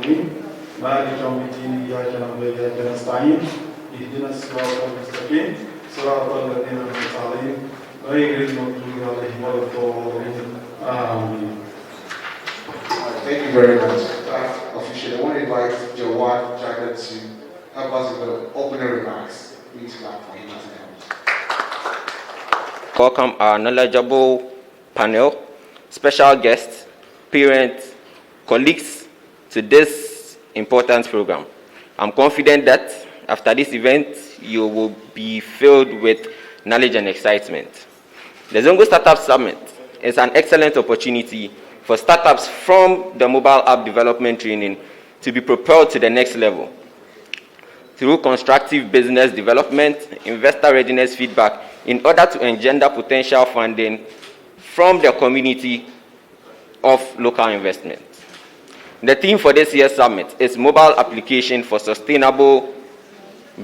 العالمين مالك يوم الدين إياك نعبد وإياك نستعين اهدنا الصراط المستقيم صراط الذين أنعمت عليهم غير المغضوب عليهم ولا الضالين آمين. Thank you very much. Officially, I want to invite Jawad Jagat to help us with the opening remarks. Please clap for him as he comes. Welcome our knowledgeable panel, special guests, parents, colleagues to this important program. I'm confident that after this event, you will be filled with knowledge and excitement. The Zongo Startup Summit is an excellent opportunity for startups from the mobile app development training to be propelled to the next level through constructive business development, investor readiness feedback, in order to engender potential funding from the community of local investment. The theme for this year's summit is Mobile Application for Sustainable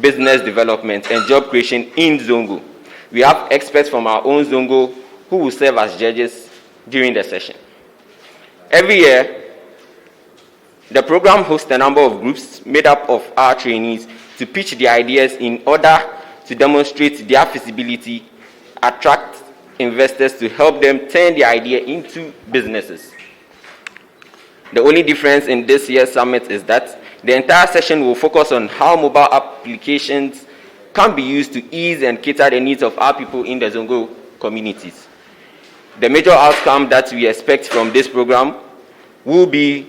Business Development and Job Creation in Zongo. We have experts from our own Zongo who will serve as judges during the session. Every year, the program hosts a number of groups made up of our trainees to pitch their ideas in order to demonstrate their feasibility, attract investors to help them turn their idea into businesses. The only difference in this year's summit is that the entire session will focus on how mobile applications can be used to ease and cater the needs of our people in the Zongo communities. The major outcome that we expect from this program will be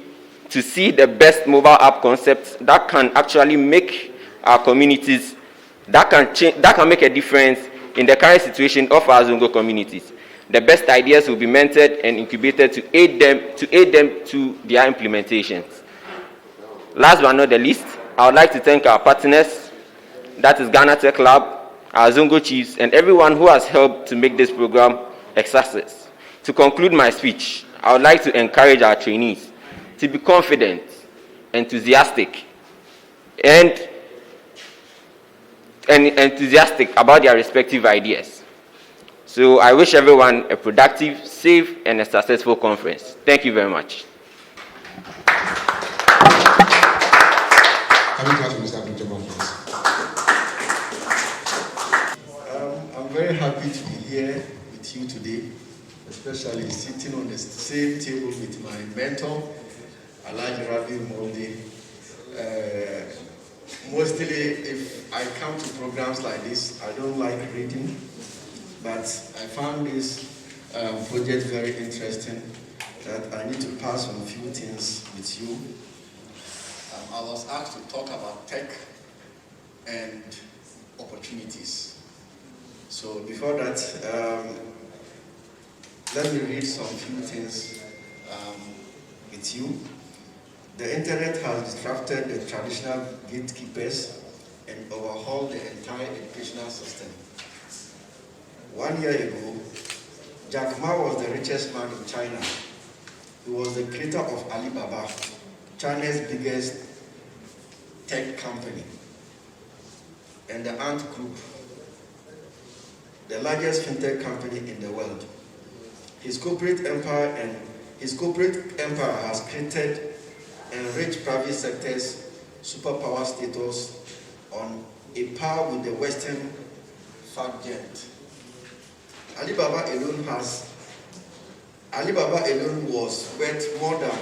to see the best mobile app concepts that can actually make our communities, that can make a difference in the current situation of our Zongo communities. The best ideas will be mentored and incubated to aid them to their implementations. Last but not the least, I would like to thank our partners, that is Ghana Tech Lab, our Zongo chiefs, and everyone who has helped to make this program a success. To conclude my speech, I would like to encourage our trainees to be confident, enthusiastic, and enthusiastic about their respective ideas. So I wish everyone a productive, safe, and a successful conference. Thank you very much. I'm very happy to be here with you today, especially sitting on the same table with my mentor, Alhaji Rabi Molde. Mostly, if I come to programs like this, I don't like reading, but I found this project very interesting, that I need to pass on a few things with you. I was asked to talk about tech and opportunities. So before that, let me read some few things with you. The internet has disrupted the traditional gatekeepers and overhauled the entire educational system. 1 year ago, Jack Ma was the richest man in China. He was the creator of Alibaba, China's biggest tech company, and the Ant Group, the largest fintech company in the world. His corporate empire has created enriched private sector's superpower status on a par with the Western fat giant. Alibaba alone was worth more than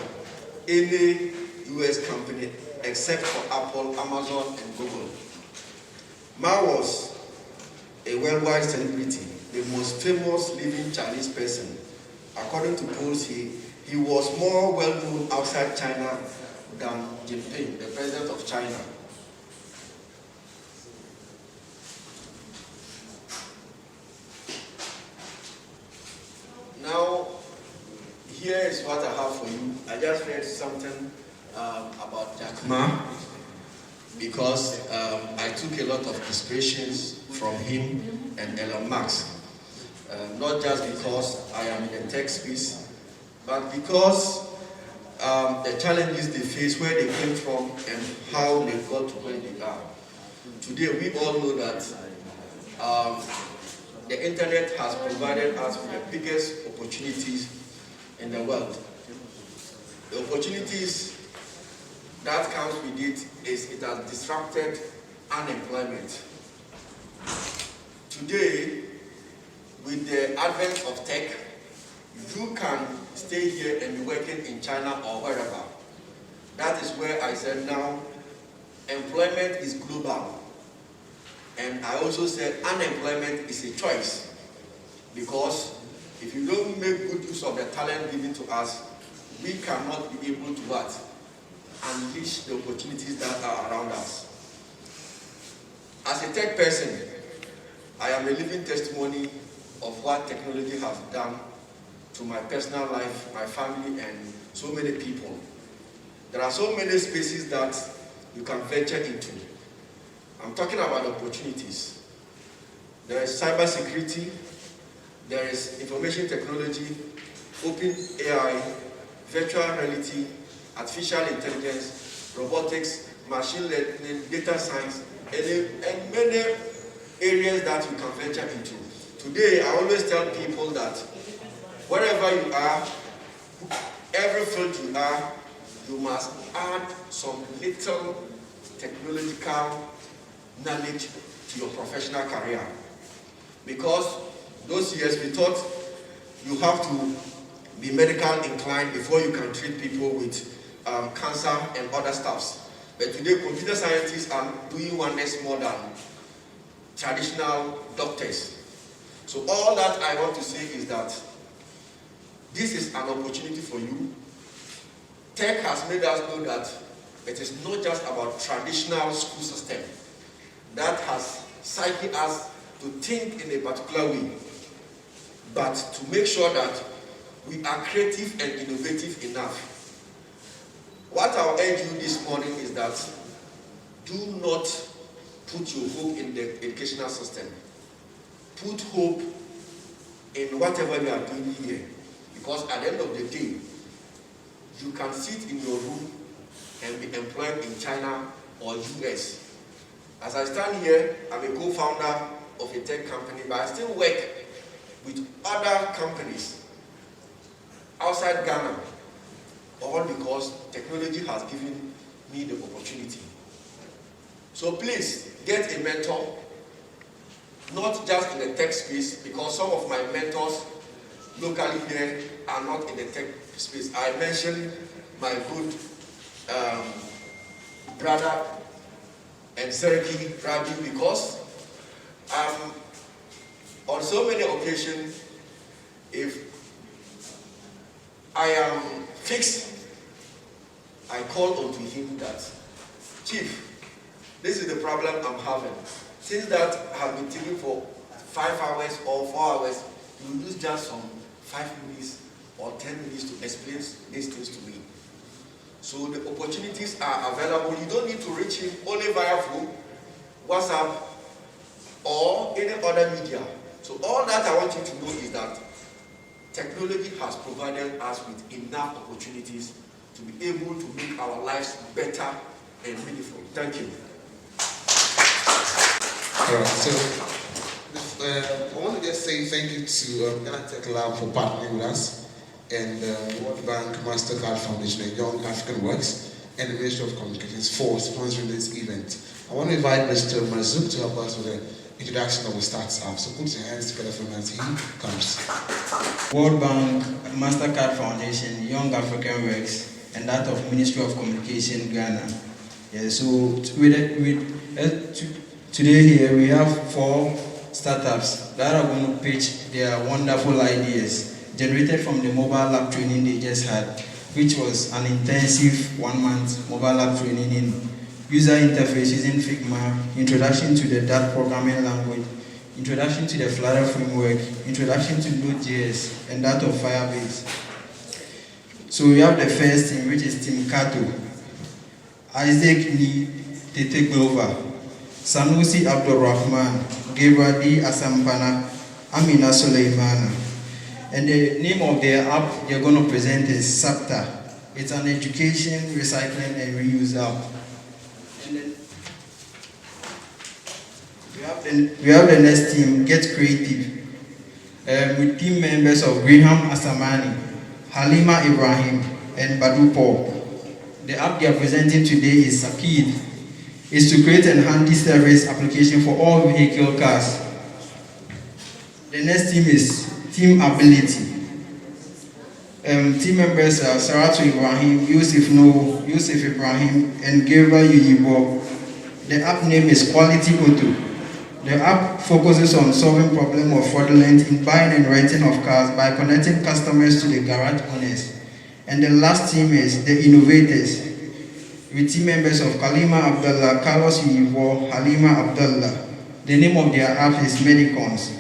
any US company except for Apple, Amazon, and Google. Ma was a worldwide celebrity, the most famous living Chinese person. According to polls, he was more well-known outside China than Jinping, the president of China. Now, here is what I have for you. I just read something about Jack Ma, because I took a lot of inspirations from him and Elon Musk. Not just because I am in the tech space, but because the challenges they face, where they came from, and how they got to where they are. Today, we all know that the internet has provided us with the biggest opportunities in the world. The opportunities that comes with it is it has disrupted unemployment. Today, with the advent of tech, you can stay here and be working in China or wherever. That is where I said now, employment is global. And I also said unemployment is a choice. Because if you don't make good use of the talent given to us, we cannot be able to what? Unleash the opportunities that are around us. As a tech person, I am a living testimony of what technology has done to my personal life, my family, and so many people. There are so many spaces that you can venture into. I'm talking about opportunities. There is cybersecurity, there is information technology, open AI, virtual reality, artificial intelligence, robotics, machine learning, data science, and many areas that you can venture into. Today, I always tell people that wherever you are, every field you are, you must add some little technological knowledge to your professional career. Because those years we thought you have to be medical inclined before you can treat people with cancer and other stuffs. But today, computer scientists are doing wonders more than traditional doctors. So all that I want to say is that this is an opportunity for you. Tech has made us know that it is not just about traditional school system that has psyched us to think in a particular way, but to make sure that we are creative and innovative enough. What I'll urge you this morning is that do not put your hope in the educational system. Put hope in whatever you are doing here. Because at the end of the day, you can sit in your room and be employed in China or US. As I stand here, I'm a co-founder of a tech company, but I still work with other companies outside Ghana, all because technology has given me the opportunity. So please, get a mentor, not just in the tech space, because some of my mentors locally here are not in the tech space. I mentioned my good brother and Seriki Rabi because on so many occasions, if I am fixed, I call onto him that, Chief, this is the problem I'm having. Since that has been taking for 5 hours or 4 hours, you use just some 5 minutes or 10 minutes to explain these things to me. So the opportunities are available. You don't need to reach him only via phone, WhatsApp, or any other media. So all that I want you to know is that technology has provided us with enough opportunities to be able to make our lives better and meaningful. Thank you. All right, so I want to just say thank you to Ghana Tech Lab for partnering with us, and World Bank, MasterCard Foundation, and Young African Works, and the Ministry of Communications for sponsoring this event. I want to invite Mr. Mazouk to help us with the introduction of the startup. So put your hands together for him as he comes. World Bank, MasterCard Foundation, Young African Works, and that of Ministry of Communication, Ghana. Yeah, so today here we have 4 startups that are going to pitch their wonderful ideas generated from the mobile lab training they just had, which was an intensive 1-month mobile lab training in user interface using Figma, introduction to the Dart programming language, introduction to the Flutter framework, introduction to Node.js, and that of Firebase. So we have the first team, which is Team Kato, Isaac Ni Tete Glover, Sanusi Abdurrahman, Gabriel D. Asampana, Amina Suleimana. And the name of their app they're going to present is SAPTA. It's an education, recycling, and reuse app. And then we have the next team, Get Creative, with team members of Graham Asamani, Halima Ibrahim, and Badu Paul. The app they are presenting today is Sapid. Is to create an handy service application for all vehicle cars. The next team is Team Ability. Team members are Saratu Ibrahim, Yusuf No, Yusuf Ibrahim, and Gabriel Yuyibo. The app name is Quality Auto. The app focuses on solving problem of fraudulent in buying and renting of cars by connecting customers to the garage owners. And the last team is the Innovators, with team members of Kalima Abdullah, Carlos Yuyibo, Halima Abdullah. The name of their app is Medicons.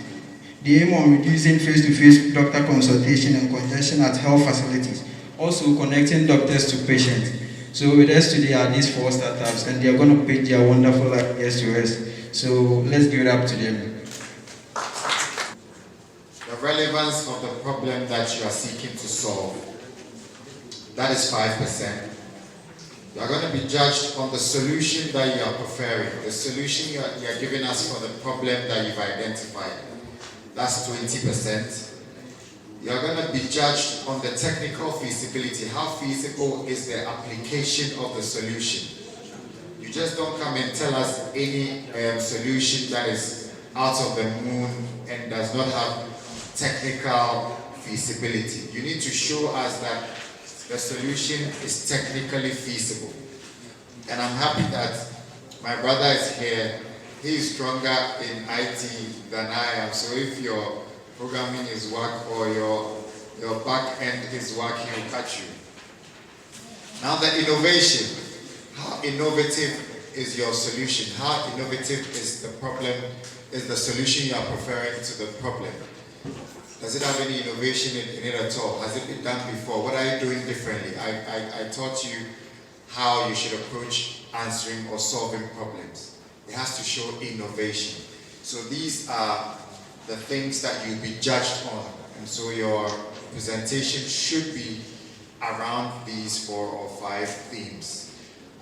They aim on reducing face-to-face doctor consultation and congestion at health facilities, also connecting doctors to patients. So with us today are these 4 startups, and they are going to pitch their wonderful ideas to us. So let's give it up to them. The relevance of the problem that you are seeking to solve, that is 5%. You are going to be judged on the solution that you are preferring, the solution you are giving us for the problem that you've identified. That's 20%. You are going to be judged on the technical feasibility. How feasible is the application of the solution? You just don't come and tell us any solution that is out of the moon and does not have technical feasibility. You need to show us that the solution is technically feasible. And I'm happy that my brother is here. He is stronger in IT than I am. So if your programming is work or your back end is working, will catch you. Now the innovation. How innovative is your solution? How innovative is the problem, is the solution you are preferring to the problem? Does it have any innovation in it at all? Has it been done before? What are you doing differently? I taught you how you should approach answering or solving problems. It has to show innovation. So these are the things that you'll be judged on. And so your presentation should be around these 4 or 5 themes.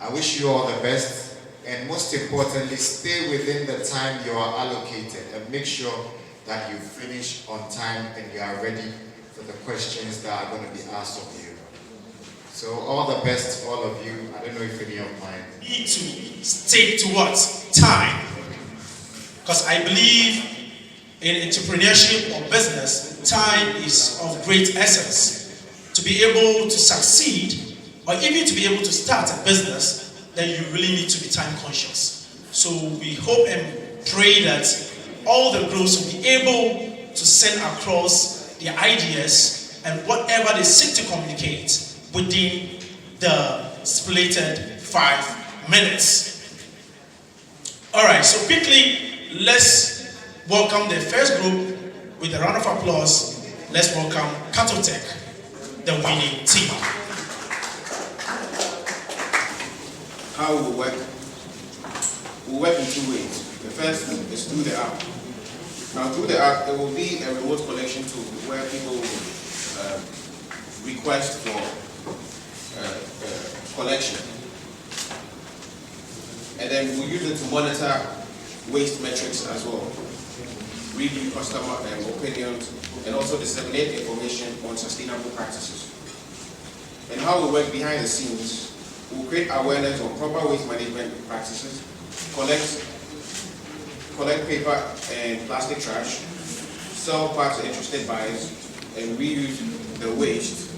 I wish you all the best, and most importantly, stay within the time you are allocated and make sure that you finish on time and you are ready for the questions that are going to be asked of you. So all the best to all of you. I don't know if any of mine. Need to stick to what? Time. Because I believe in entrepreneurship or business, time is of great essence. To be able to succeed, or even to be able to start a business, then you really need to be time conscious. So we hope and pray that all the groups will be able to send across their ideas and whatever they seek to communicate within the slated 5 minutes. Alright, so quickly, let's welcome the first group with a round of applause. Let's welcome Catotech, the winning team. How we will work? We'll work in 2 ways. The first is through the app. Now through the app, there will be a remote collection tool where people will request for collection. And then we'll use it to monitor waste metrics as well. Review customer opinions and also disseminate information on sustainable practices. And how we work behind the scenes, we'll create awareness on proper waste management practices, collect paper and plastic trash, sell parts to interested buyers, and reuse the waste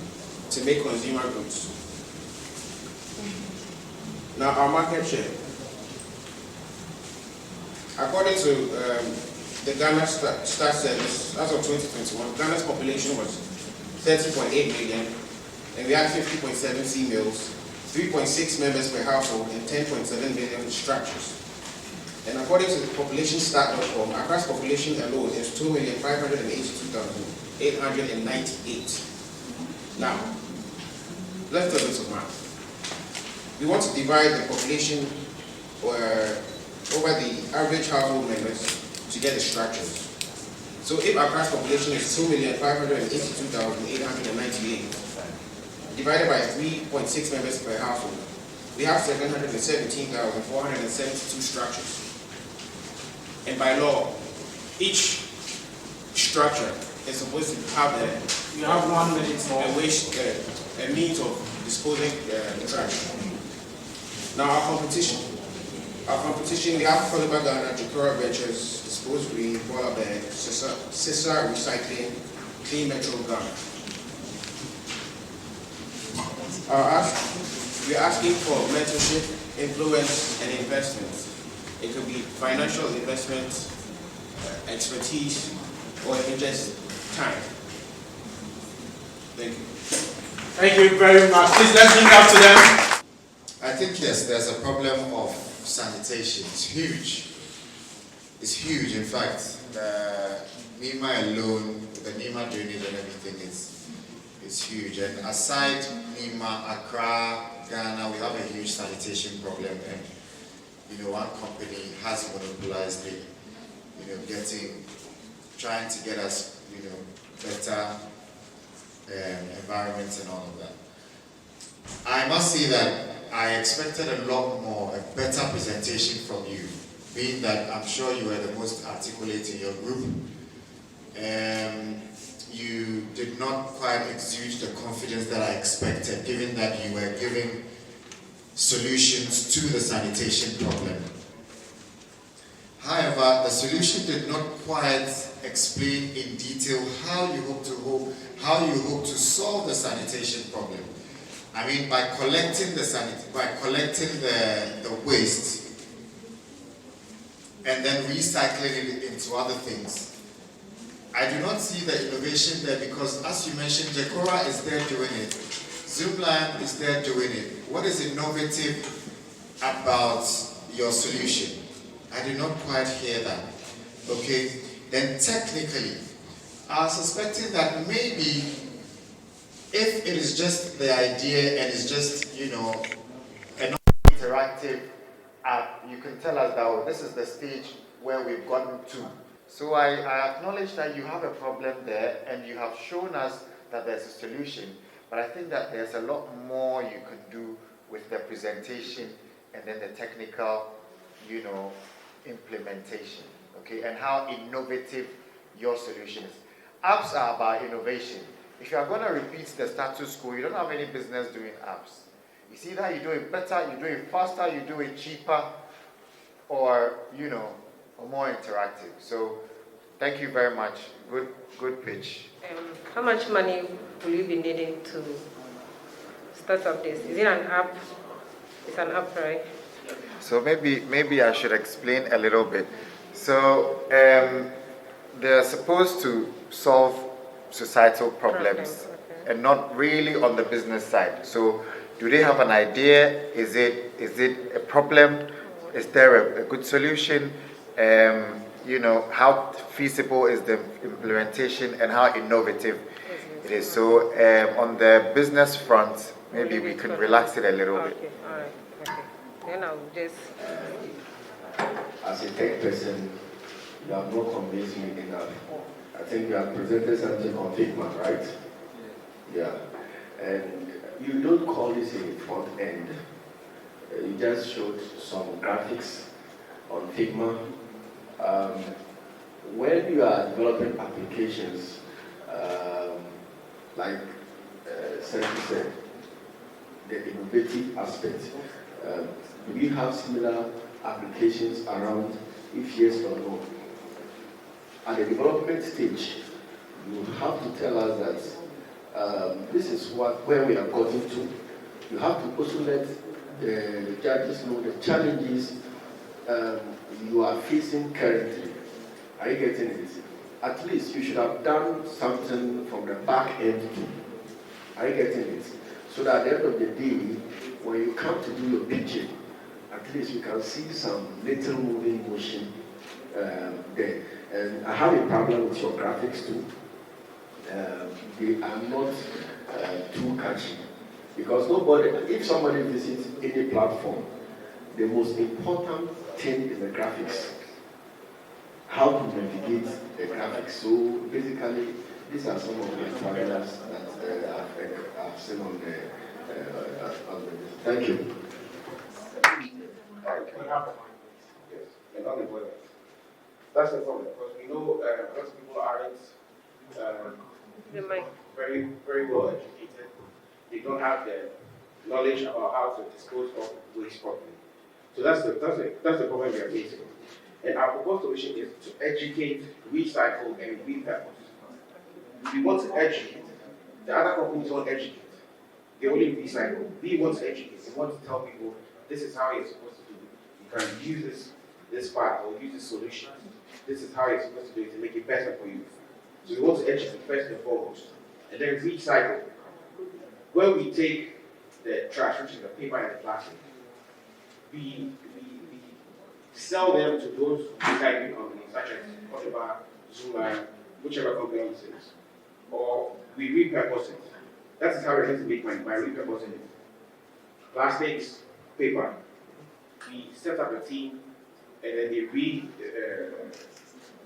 to make consumer goods. Now our market share. According to the Ghana Stat Service, as of 2021, Ghana's population was 30.8 million, and we had 50.7 females, 3.6 members per household, and 10.7 million structures. And according to the populationstat.com, Accra's population alone is 2,582,898. Now, let's do a bit of math. We want to divide the population over the average household members to get the structures. So if Accra's population is 2,582,898, divided by 3.6 members per household, we have 717,472 structures. And by law, each structure is supposed to have You have 1 minute more. a means of disposing the trash. Now our competition, we have Caliber Ghana, Jacora Ventures, Disposed Green, Bola Bag, Sissa Recycling, Clean Metro Ghana. We're asking for mentorship, influence, and investment. It could be financial investment, expertise, or even just time. Thank you. Thank you very much. Please let's give it up to them. I think yes, there's a problem of sanitation. It's huge. It's huge. In fact, the NEMA alone, the NEMA drainage and everything is huge. And aside NEMA, Accra, Ghana, we have a huge sanitation problem. And one company has monopolized it. Trying to get us, better environments and all of that. I must say that I expected a lot more, a better presentation from you, being that I'm sure you were the most articulate in your group. You did not quite exude the confidence that I expected, given that you were giving solutions to the sanitation problem. However, the solution did not quite explain in detail how you hope to solve the sanitation problem. I mean, by collecting the waste and then recycling it into other things. I do not see the innovation there because, as you mentioned, Jacora is there doing it. Zoomland is there doing it. What is innovative about your solution? I did not quite hear that. Okay, then technically, I was suspecting that maybe if it is just the idea and it's just, an interactive app, you can tell us that, oh, this is the stage where we've gotten to. So I acknowledge that you have a problem there and you have shown us that there's a solution, but I think that there's a lot more you can do with the presentation and then the technical, implementation, okay, and how innovative your solution is. Apps are about innovation. If you are going to repeat the status quo, you don't have any business doing apps. You see that you do it better, you do it faster, you do it cheaper, or, or more interactive. So, thank you very much. Good pitch. How much money will you be needing to start up this? Is it an app? It's an app, right? So maybe I should explain a little bit. So they're supposed to solve societal problems and not really on the business side. So do they have an idea? Is it a problem? Is there a good solution? How feasible is the implementation and how innovative it is? So on the business front, maybe we can relax it a little bit. Okay, all right. Okay. Then I'll just... As a tech person, you have not convinced me enough. I think you have presented something on Figma, right? Yeah. And you don't call this a front end. You just showed some graphics on Figma. When you are developing applications, like Sandy said, the innovative aspect, do we have similar applications around? If yes or no? At the development stage, you have to tell us that this is where we are getting to. You have to also let the judges know the challenges you are facing currently. Are you getting it? At least you should have done something from the back end too. Are you getting it? So that at the end of the day, when you come to do your pitching, at least you can see some little moving motion there. And I have a problem with your graphics too. They are not too catchy. Because if somebody visits any platform, the most important thing is the graphics. How to navigate the graphics. So basically, these are some of the travelers that I've seen on the Thank you. That's the problem, because we know most people aren't very, very well educated. They don't have the knowledge about how to dispose of waste properly. So that's the problem we are facing. And our proposed solution is to educate, recycle, and repurpose. We want to educate. The other companies don't educate. They only recycle. We want to educate. We want to tell people this is how you're supposed to do it. You can use this part or use this solution. This is how you're supposed to do it to make it better for you. So we want to educate first and foremost. And then recycle. When we take the trash, which is the paper and the plastic, we sell them to those recycling companies, such as Otoba, Zuma, whichever company it is, or we repurpose it. That is how we're going to make money, by repurposing it. Plastics, paper. We set up a team, and then they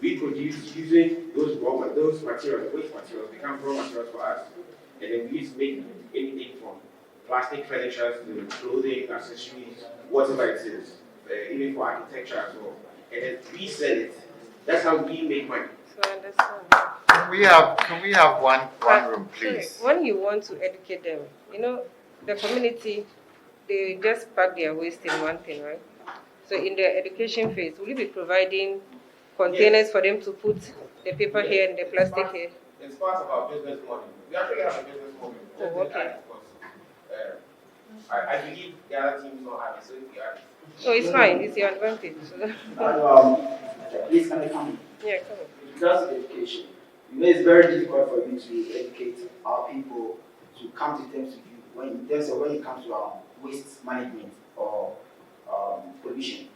reproduce using those materials, waste materials, become raw materials for us, and then we use to make anything from plastic furniture to clothing, accessories, whatever it is, even for architecture as well. And then we sell it. That's how we make money. So I understand. Can we have one room, please? Sorry, when you want to educate them, the community, they just pack their waste in one thing, right? So in the education phase, will you be providing containers for them to put the paper here and the plastic here? It's part of our business model. We actually have a business model. Oh, okay. I believe the other teams don't have it, so if you have it. Oh, it's fine. It's your advantage. Please, can I come in? Yeah, come on. With regards to education, it's very difficult for you to educate our people to come to terms with you when it comes to waste management or pollution.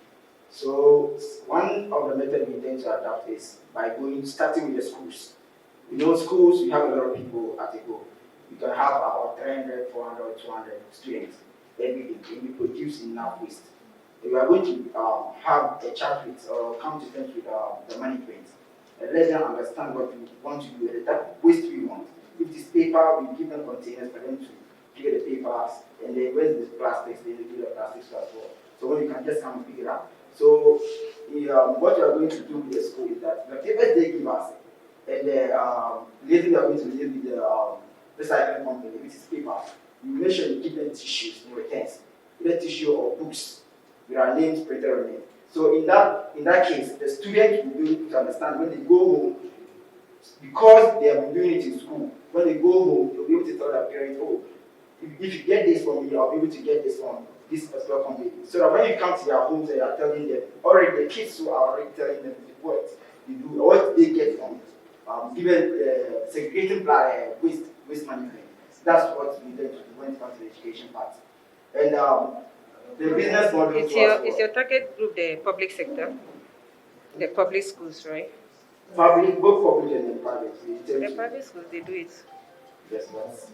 So one of the methods we intend to adopt is by starting with the schools. Schools, we have a lot of people at a go. We can have about 300, 400, 200 students every day, and we produce enough waste. We are going to have a chat with or come to terms with the management and let them understand what we want to do with the type of waste we want. If it's paper, we give them containers for them to clear the papers, and then when it's plastics, they do the plastics as well. So when you can just come and pick it up. So what we are going to do with the school is that the papers they give us, and later we are going to deal with the recycling company, which is paper. You make sure you give them tissues in returns, either tissue or books with our names printed on it. So in that case, the students will be able to understand when they go home, because they have been doing it in school. When they go home, they'll be able to tell their parents, oh, if you get this from me, I'll be able to get this from this particular company. So that when you come to their homes and you are telling them, already the kids who are already telling them what you do, what they get from segregating waste management. That's what we did when it comes to the education part. And the business model is your target group the public sector, the public schools, right? Both public and private. The private schools, they do it. Yes, that's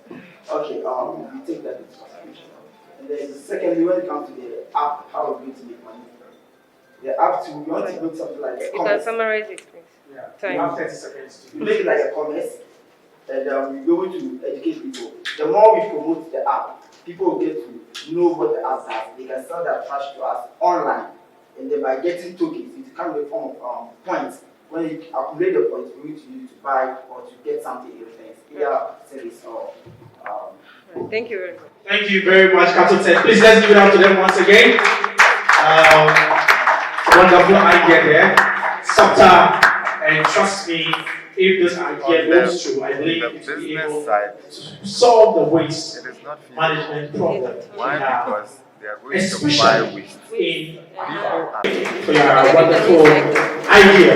okay. We take that into consideration. And then secondly, when it comes to the app, how we're going to make money. The app we want to build something like a You commerce. can summarize it, please. Yeah. Time. We have 30 seconds to make it like a commerce, and we're going to educate people. The more we promote the app, people will get to know what the app does. They can sell their trash to us online, and then by getting tokens, it comes in the form of points. When you accumulate the points, we need to use to buy or to get something in return, either service or. Thank you very much. Thank you very much, Capital 10. Please let's give it up to them once again. Wonderful idea there. Subtle, and trust me, if this idea goes through, I believe it will be able to solve the waste management problem. Why? Because they are going to buy Especially waste. for your wonderful idea.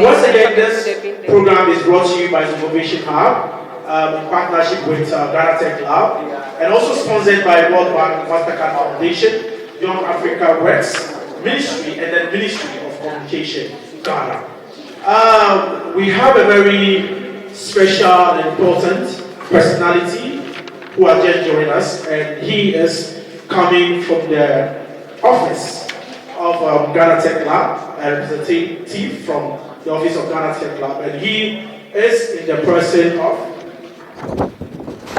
Once again, this program is brought to you by the Innovation Hub in partnership with Ghana Tech Lab, and also sponsored by World Bank Mastercard Foundation, Young Africa Works Ministry, and then Ministry of Communication, Ghana. We have a very special and important personality who has just joined us, and he is coming from the office of Ghana Tech Lab, a representative from the office of Ghana Tech Lab, and he is in the person of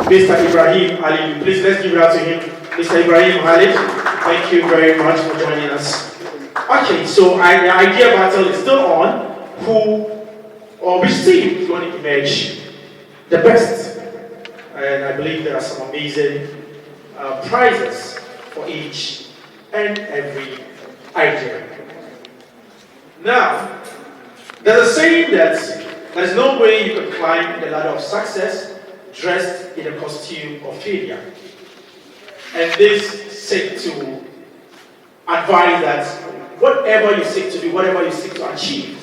Mr. Ibrahim Ali. Please let's give it out to him. Mr. Ibrahim Ali, thank you very much for joining us. Okay, so the idea battle is still on. Who or which team is going to emerge the best? And I believe there are some amazing prizes for each and every item. Now, there's a saying that there's no way you can climb the ladder of success dressed in a costume of failure. And this seek to advise that whatever you seek to do, whatever you seek to achieve,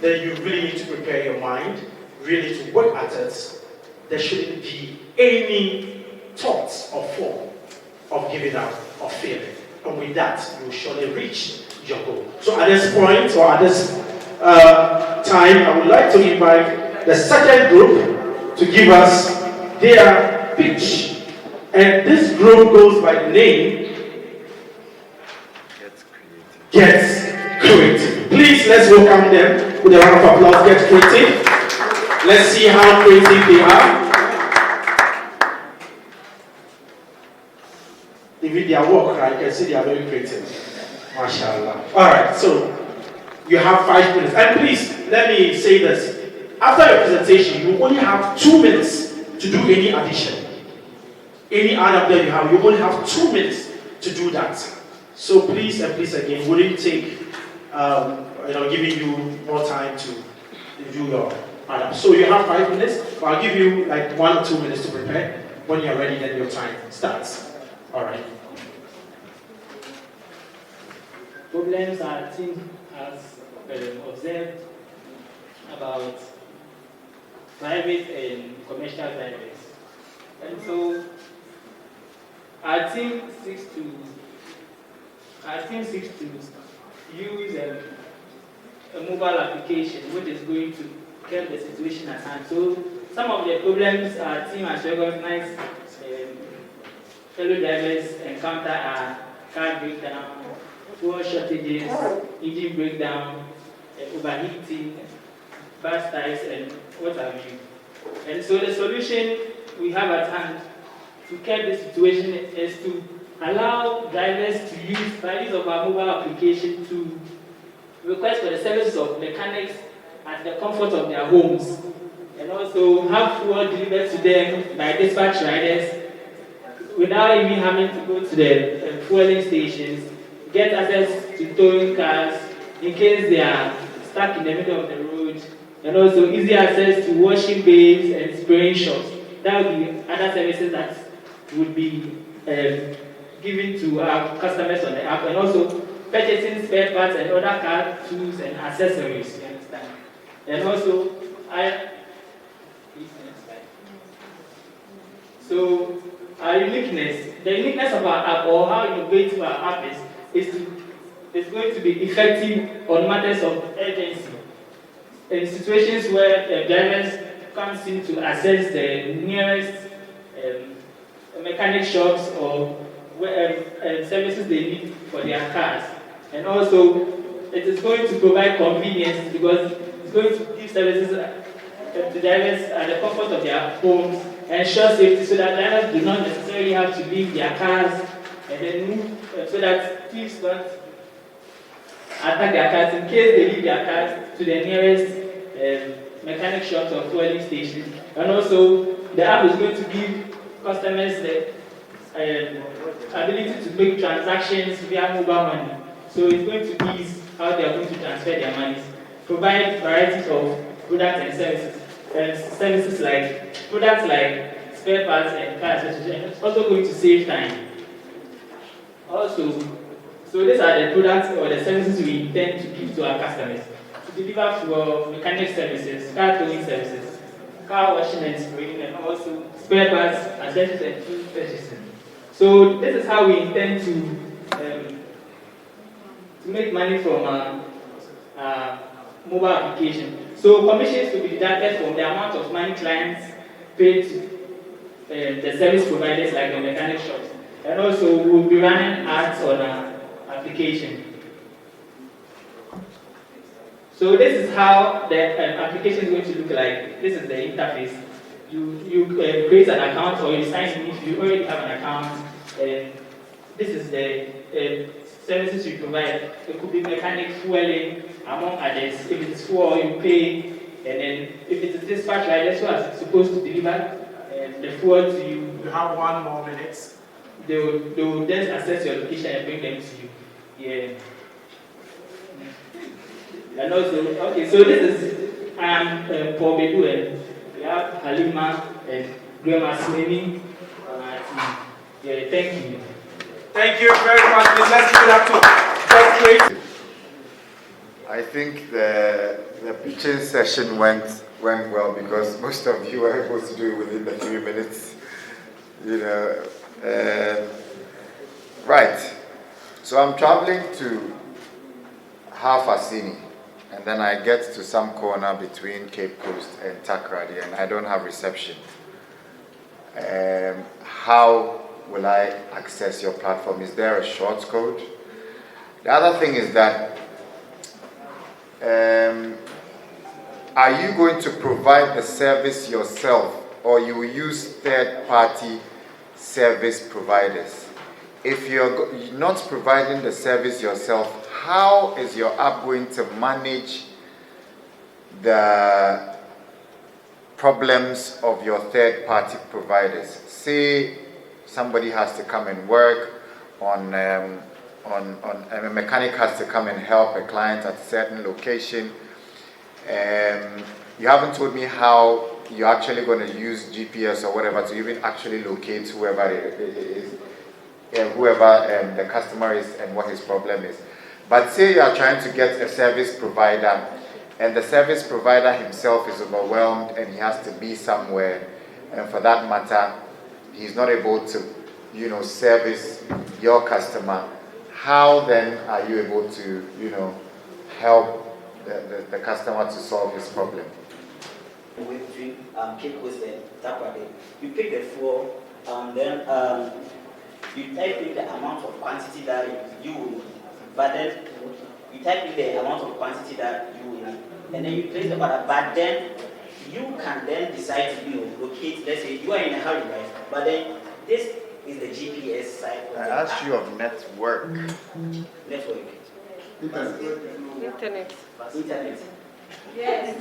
then you really need to prepare your mind, really to work at it. There shouldn't be any thoughts or form of giving up or failing. And with that, you will surely reach your goal. So at this point, or at this time, I would like to invite the second group to give us their pitch. And this group goes by the name Get Creative. Please, let's welcome them with a round of applause. Get Creative. Let's see how creative they are. Even their work, right? You can see they are very creative. MashaAllah. Alright, so you have 5 minutes. And please, let me say this. After your presentation, you only have 2 minutes to do any addition. Any other that you have, you only have 2 minutes to do that. So please and please again, wouldn't take giving you more time to do your add-up. So you have 5 minutes, but I'll give you like 1 or 2 minutes to prepare. When you're ready, then your time starts. All right. Problems our team has observed about private and commercial drivers. And so our team seeks to use a mobile application which is going to help the situation at hand. So some of the problems our team has recognized fellow drivers encounter are car breakdown, fuel shortages, engine breakdown, overheating, bus ties, and what have you. And so the solution we have at hand to curb this situation is to allow drivers to use, by use of our mobile application, to request for the services of mechanics at the comfort of their homes, and also have fuel delivered to them by dispatch riders without even having to go to the fueling stations, get access to towing cars in case they are stuck in the middle of the road, and also easy access to washing bays and spraying shops. That would be other services that would be given to our customers on the app, and also purchasing spare parts and other car tools and accessories, you understand? And also, so our uniqueness, the uniqueness of our app, or how innovative our app is going to be effective on matters of urgency. In situations where drivers can't seem to access the nearest mechanic shops or services they need for their cars. And also, it is going to provide convenience because it's going to give services to drivers at the comfort of their homes, and ensure safety so that drivers do not necessarily have to leave their cars and then move, so that thieves don't attack their cars in case they leave their cars to the nearest mechanic shops or fueling stations. And also, the app is going to give customers the ability to make transactions via mobile money. So it's going to ease how they are going to transfer their money, provide varieties of products and services. Services like products like spare parts and car accessories, and it's also going to save time. Also, so these are the products or the services we intend to give to our customers. To deliver for mechanic services, car towing services, car washing and spraying, and also spare parts, accessories, and tool purchasing. So this is how we intend to make money from our mobile application. So commissions will be deducted from the amount of money clients paid to the service providers like the mechanic shops. And also we'll be running ads on our application. So this is how the application is going to look like. This is the interface. You create an account, or you sign in if you already have an account. This is the services you provide. It could be mechanic, fueling, among others. If it's fuel, you pay, and then if it's a dispatch rider who is supposed to deliver the fuel to you. You have 1 more minute. they will just access your location and bring them to you. Yeah. And also, okay, so this is, I am Paul Bedu, and we have Halima and Grandma Sweeney on our team. Yeah, thank you. Thank you very much. Let's give it up to First Grade. I think the pitching session went well because most of you were able to do it within the 3 minutes. You know, right. So I'm traveling to Hafasini, and then I get to some corner between Cape Coast and Takrady, and I don't have reception. How will I access your platform? Is there a short code? The other thing is that are you going to provide the service yourself, or you will use third-party service providers? If you're not providing the service yourself, how is your app going to manage the problems of your third-party providers? Say somebody has to come and work on a mechanic has to come and help a client at a certain location. You haven't told me how you're actually going to use GPS or whatever to even actually locate whoever it is, whoever the customer is and what his problem is. But say you are trying to get a service provider, and the service provider himself is overwhelmed and he has to be somewhere, and for that matter, he's not able to, service your customer. How then are you able to, help the customer to solve his problem? Between Cape Coast and Takrady, you pick the floor, then you type in the amount of quantity that you will need. But then you type in the amount of quantity that you will need, and then you place the order. But then you can then decide to locate. Let's say you are in a hurry, right? But then this is the GPS site. I asked you of network. Network. Internet. Internet. Yes.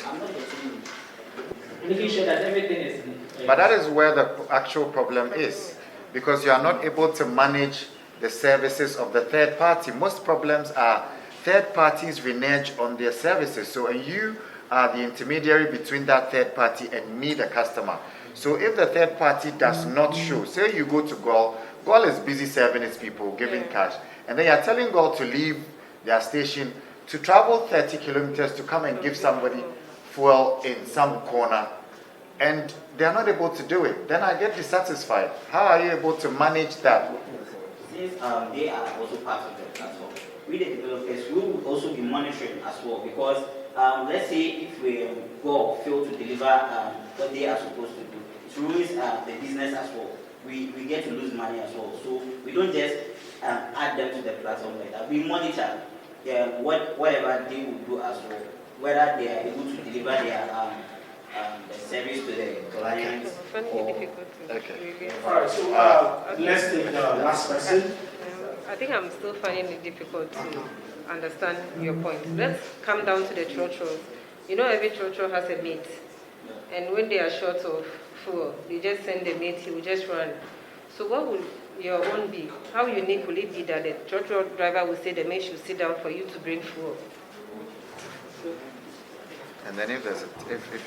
I'm not getting you. Making sure that everything is. But that is where the actual problem is, because you are not able to manage the services of the third party. Most problems are third parties renege on their services. So you are the intermediary between that third party and me, the customer. So if the third party does not show, say you go to Gol is busy serving its people, giving cash, and then you're telling Gol to leave their station to travel 30 kilometers to come and give somebody fuel in some corner, and they're not able to do it, then I get dissatisfied. How are you able to manage that? Since they are also part of the platform, we the developers will also be monitoring as well, because let's say if we go fail to deliver what they are supposed to do, it ruins the business as well. We get to lose money as well. So we don't just add them to the platform like that. We monitor whatever they will do as well, whether they are able to deliver their the service to the clients. Okay. All right, so let's take the last person. I think I'm still finding it difficult to understand your point. Let's come down to the trotros. Every trotro has a mate, and when they are short of fuel, they just send the mate, he will just run. So what would your own be? How unique will it be that the trotro driver will say the mate should sit down for you to bring fuel? And then if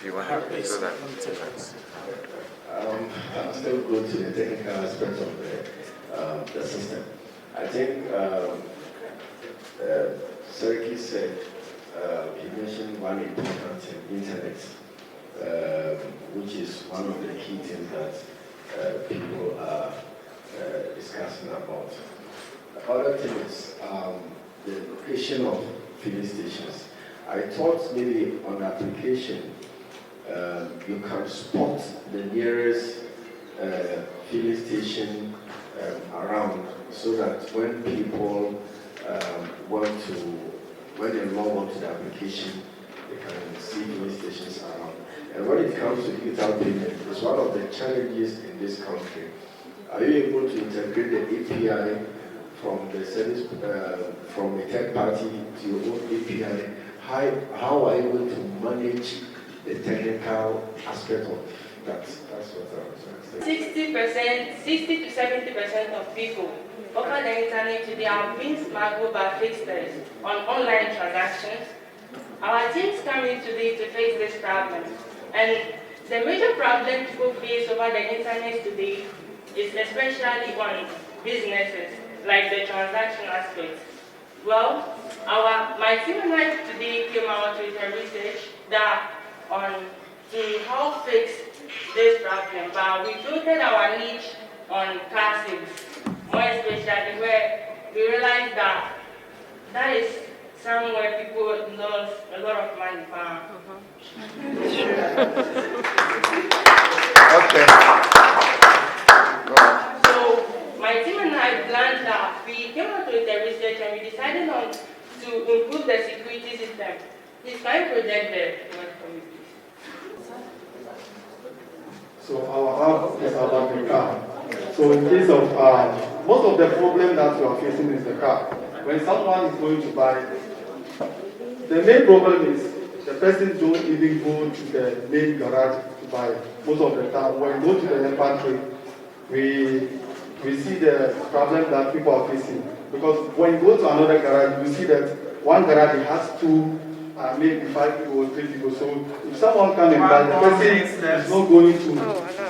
you want to do that. I'll still go to the technical aspect of the system. I think Seriki said, he mentioned one important thing, internet, which is one of the key things that people are discussing about. The other thing is the location of filling stations. I thought maybe on application you can spot the nearest filling station around, so that when people when they log onto the application, they can see filling stations around. And when it comes to digital payment, it's one of the challenges in this country. Are you able to integrate the API from the service, from a third party to your own API? How are you able to manage the technical aspect of That's what I was going to say. 60 to 70% of people over the internet today are being smuggled by fixers on online transactions. Our teams come in today to face this problem. And the major problem people face over the internet today is especially on businesses, like the transaction aspect. Well, my team and I today came out with a research that on to help fix this problem, but we filtered our niche on car sales, more especially where we realized that that is somewhere people lose a lot of money. Okay. So my team and I planned that. We came out with the research and we decided on to improve the security system. Please can you project the one for me, please? So our app is about the car. So in case of most of the problem that we are facing is the car. When someone is going to buy, the main problem is the person don't even go to the main garage to buy. Most of the time, when we go to the factory, we see the problem that people are facing. Because when you go to another garage, you see that one garage has two, maybe 5 people or 3 people. So if someone comes and buys, the person is not going to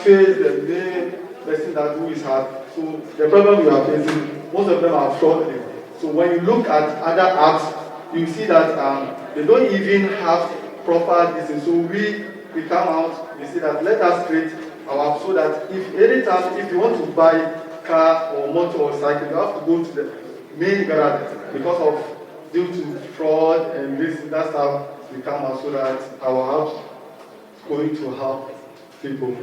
face the main person that who is hard. So the problem we are facing, most of them are struggling. So when you look at other apps, you see that they don't even have proper distance. So we come out, we see that let us create our app so that if anytime if you want to buy car or motor or cycle, you have to go to the main garage because of due to fraud and this that's how we come out so that our app is going to help people.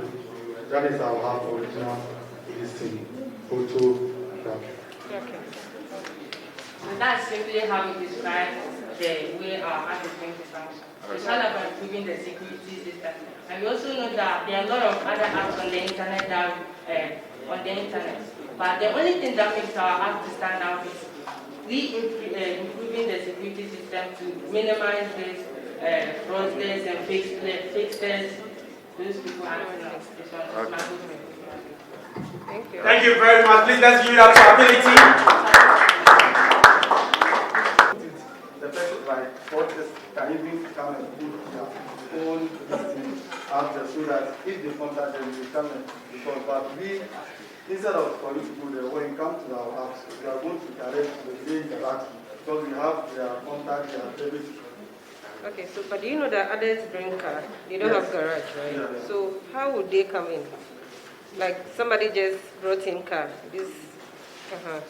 That is our app original listing photo. Okay. And that's simply how we describe the way our app is going to function. It's all about improving the security system. And we also know that there are a lot of other apps on the internet But the only thing that makes our app to stand out is improving the security system to minimize this fraudsters and fixers. Those people are not. Thank you. Thank you very much. Please let's give it up to ability. The person like fraudsters can even come and put their own listing out there so that if they contact them, they come and because but we instead of for you to go there, when you come to our apps, we are going to direct to the main garage because we have their contact, their everything. Okay, so but do you know that others bring car? They don't have garage, right? Yeah. So how would they come in? Like somebody just brought in car.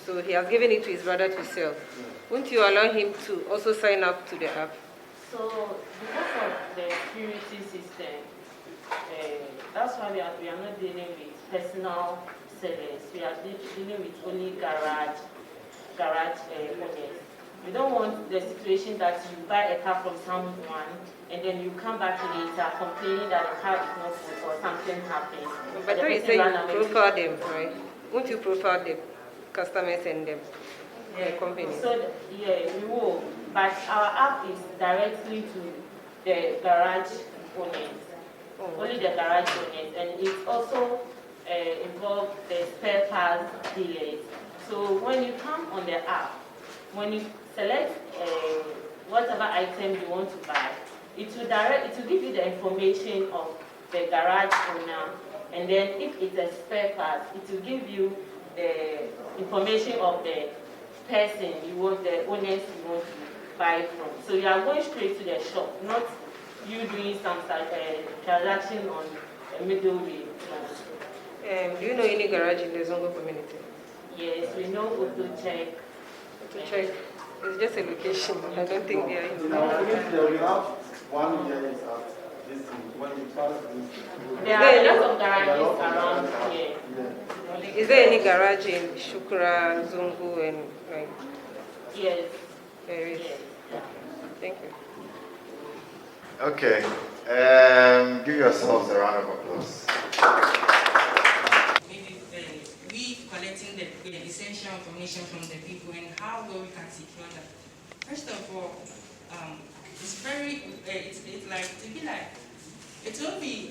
So he has given it to his brother to sell. Wouldn't you allow him to also sign up to the app? So because of the security system, that's why we are not dealing with personal sellers. We are dealing with only garage owners. We don't want the situation that you buy a car from someone and then you come back later complaining that the car is not good or something happened. But don't you say you profile them, right? Won't you profile the customers and the company? So, yeah, we will. But our app is directly to the garage owners. Only the garage owners. And it also involves the spare parts dealers. So when you come on the app, when you select whatever item you want to buy, it will give you the information of the garage owner, and then if it's a spare part, it will give you the information of the person the owners you want to buy from. So you are going straight to the shop, not you doing some transaction on a middleway. Do you know any garage in the Zongo community? Yes, we know Auto Check. It's just a location. I don't think they are in the we have one here is at this when you pass this. There are a lot of garages around here. Yeah. Is there any garage in Shukra, Zongo, and like? Yes. There is. Yes. Thank you. Okay. Give yourselves a round of applause. We collecting the essential information from the people and how well we can secure that. First of all, it's very, it's like, to be like, it will be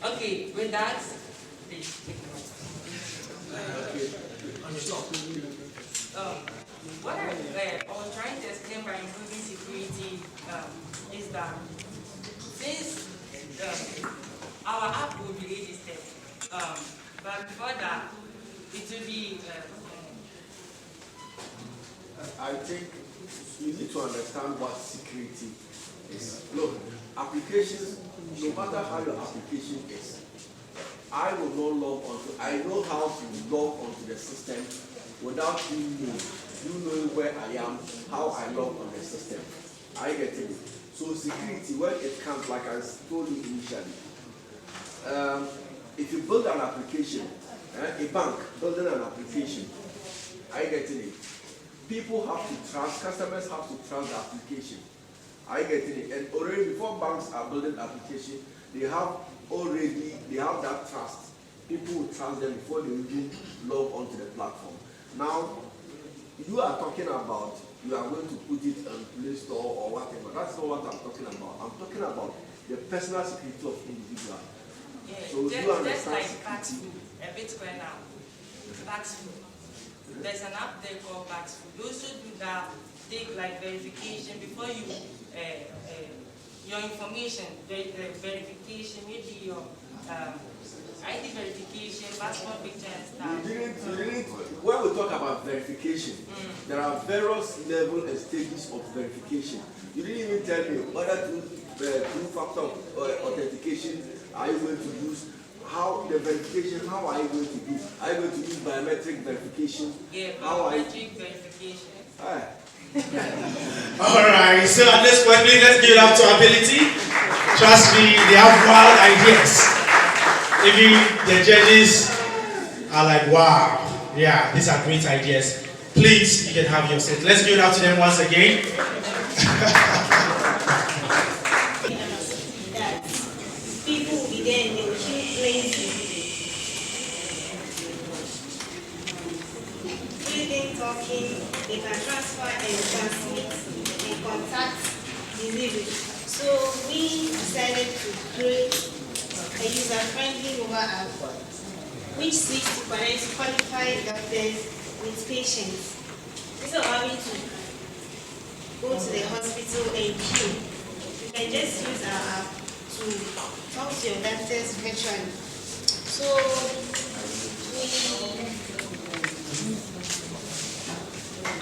Okay, with that, please take what I was trying to explain by improving security is that since our app will be registered, but before that, it will be. I think you need to understand what security is. Look, applications, no matter how your application is, I will not log onto, I know how to log onto the system without you knowing where I am, how I log on the system. I get it. So security, when it comes, like I told you initially, if you build an application, a bank building an application, I get it. People have to trust, customers have to trust the application. I get it. And already before banks are building application, they have that trust. People will trust them before they even log onto the platform. Now, you are talking about you are going to put it on Play Store or whatever. That's not what I'm talking about. I'm talking about the personal security of individual. Yeah, so just, you understand just like security. Paxful, a Bitcoin now. Paxful. There's an app there called Paxful. Those who do that take like verification before you your information, verification, maybe your ID verification, passport picture and stuff. You didn't, when we talk about verification, there are various levels and stages of verification. You didn't even tell me whether two-factor authentication are you going to use, how the verification, how are you going to do? Are you going to use biometric verification? Yeah, biometric verification. Alright, so at this point, please let's give it up to Ability. Trust me, they have wild ideas. Even the judges are like, wow, yeah, these are great ideas. Please, you can have your seat. Let's give it up to them once again. That people will be there and they will keep playing. Breathing, talking, they can transfer and transmit and contact diseases. So we decided to create a user-friendly mobile app which seeks to connect qualified doctors with patients. Instead of having to go to the hospital and queue, you can just use our app to talk to your doctors virtually. So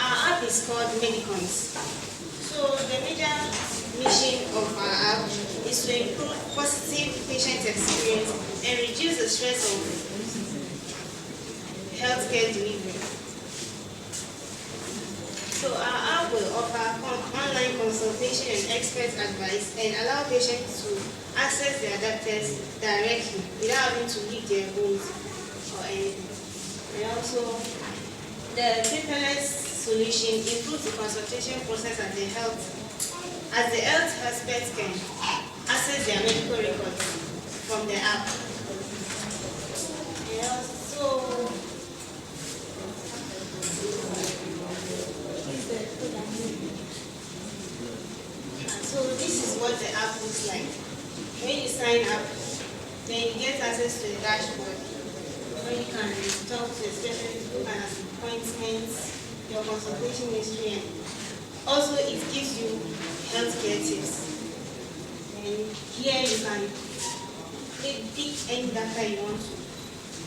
our app is called Medicons. So the major mission of our app is to improve positive patient experience and reduce the stress of healthcare delivery. So our app will offer online consultation and expert advice and allow patients to access their doctors directly without having to leave their homes or anything. And also, the paperless solution improves the consultation process at the health experts can access their medical records from the app. And so this is what the app looks like. When you sign up, then you get access to the dashboard where you can talk to a specialist who can have appointments, your consultation history, and also it gives you healthcare tips. And here you can pick any data you want to